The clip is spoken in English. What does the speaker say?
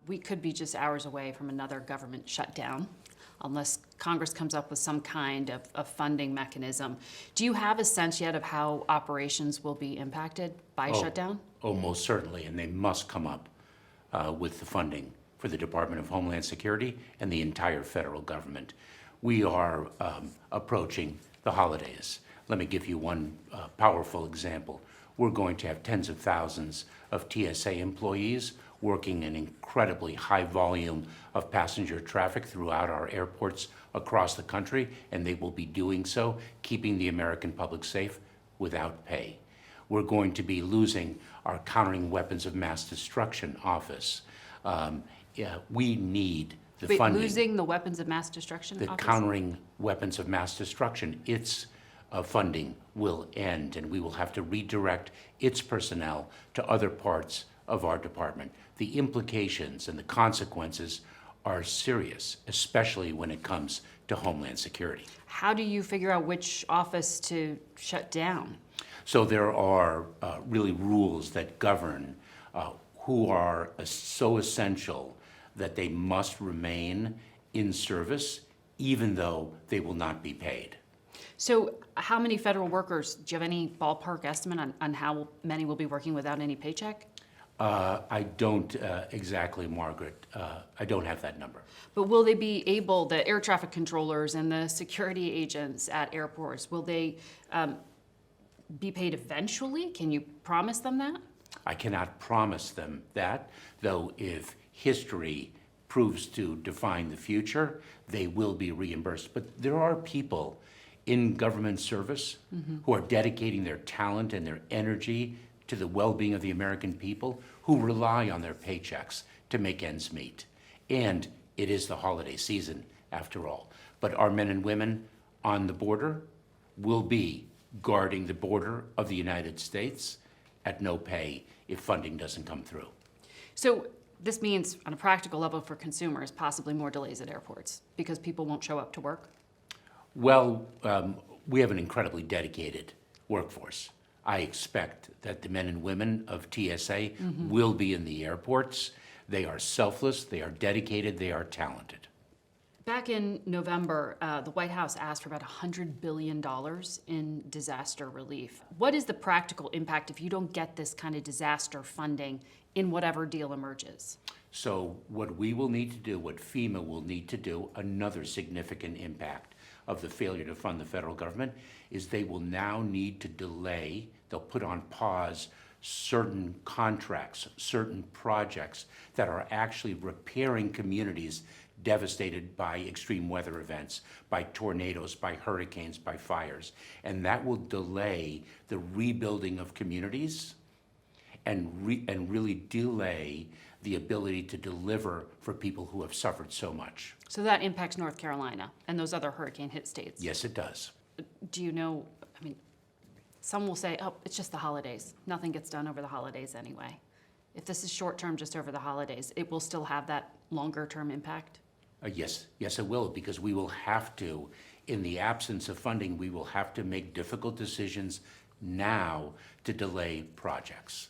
We could be just hours away from another government shutdown unless Congress comes up with some kind of funding mechanism. Do you have a sense yet of how operations will be impacted by shutdown? Oh, most certainly, and they must come up with the funding for the Department of Homeland Security and the entire federal government. We are approaching the holidays. Let me give you one powerful example. We're going to have tens of thousands of TSA employees working an incredibly high volume of passenger traffic throughout our airports across the country, and they will be doing so, keeping the American public safe without pay. We're going to be losing our Countering Weapons of Mass Destruction office. We need the funding. Losing the Weapons of Mass Destruction The office? Countering Weapons of Mass Destruction, its funding will end, and we will have to redirect its personnel to other parts of our department. The implications and the consequences are serious, especially when it comes to Homeland Security. How do you figure out which office to shut down? So there are really rules that govern who are so essential that they must remain in service even though they will not be paid. So how many federal workers, do you have any ballpark estimate on how many will be working without any paycheck? I don't exactly, Margaret. I don't have that number. But will they be able, the air traffic controllers and the security agents at airports, will they be paid eventually? Can you promise them that? I cannot promise them that, though if history proves to define the future, they will be reimbursed. But there are people in government service who are dedicating their talent and their energy to the well-being of the American people, who rely on their paychecks to make ends meet. And it is the holiday season, after all. But our men and women on the border will be guarding the border of the United States at no pay if funding doesn't come through. So this means, on a practical level for consumers, possibly more delays at airports because people won't show up to work? Well, we have an incredibly dedicated workforce. I expect that the men and women of TSA will be in the airports. They are selfless, they are dedicated, they are talented. Back in November, the White House asked for about $100 billion in disaster relief. What is the practical impact if you don't get this kind of disaster funding in whatever deal emerges? So what we will need to do, what FEMA will need to do, another significant impact of the failure to fund the federal government, is they will now need to delay, they'll put on pause certain contracts, certain projects that are actually repairing communities devastated by extreme weather events, by tornadoes, by hurricanes, by fires. And that will delay the rebuilding of communities and really delay the ability to deliver for people who have suffered so much. So that impacts North Carolina and those other hurricane-hit states? Yes, it does. Do you know, I mean, some will say, oh, it's just the holidays. Nothing gets done over the holidays anyway. If this is short-term, just over the holidays, it will still have that longer-term impact? Yes, it will, because we will have to, in the absence of funding, we will have to make difficult decisions now to delay projects.